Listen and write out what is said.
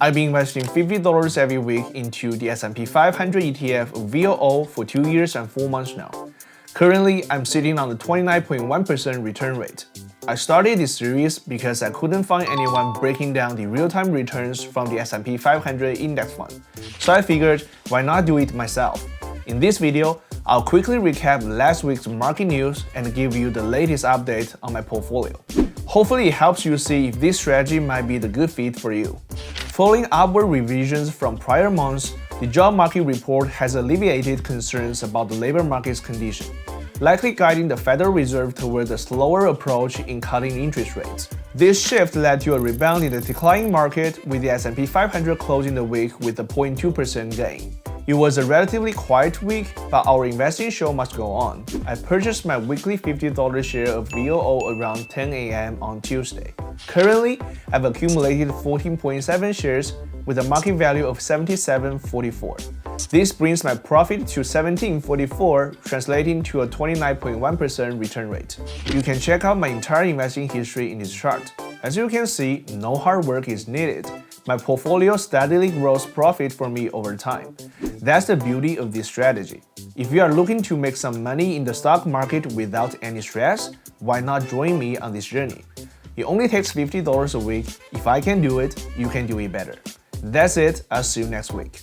I've been investing $50 every week into the S&P 500 ETF VOO for 2 years and 4 months now. Currently, I'm sitting on the 29.1% return rate. I started this series because I couldn't find anyone breaking down the real-time returns from the S&P 500 index fund, so I figured why not do it myself. In this video, I'll quickly recap last week's market news and give you the latest update on my portfolio. Hopefully it helps you see if this strategy might be the good fit for you. Following upward revisions from prior months, the job market report has alleviated concerns about the labor market's condition, likely guiding the Federal Reserve toward a slower approach in cutting interest rates. This shift led to a rebound in the declining market, with the S&P 500 closing the week with a 0.2% gain. It was a relatively quiet week, but our investing show must go on. I purchased my weekly $50 share of VOO around 10 a.m. on Tuesday. Currently, I've accumulated 14.7 shares with a market value of $77.44. This brings my profit to $17.44, translating to a 29.1% return rate. You can check out my entire investing history in this chart. As you can see, no hard work is needed. My portfolio steadily grows profit for me over time. That's the beauty of this strategy. If you are looking to make some money in the stock market without any stress, why not join me on this journey? It only takes $50 a week. If I can do it, you can do it better. That's it. I'll see you next week.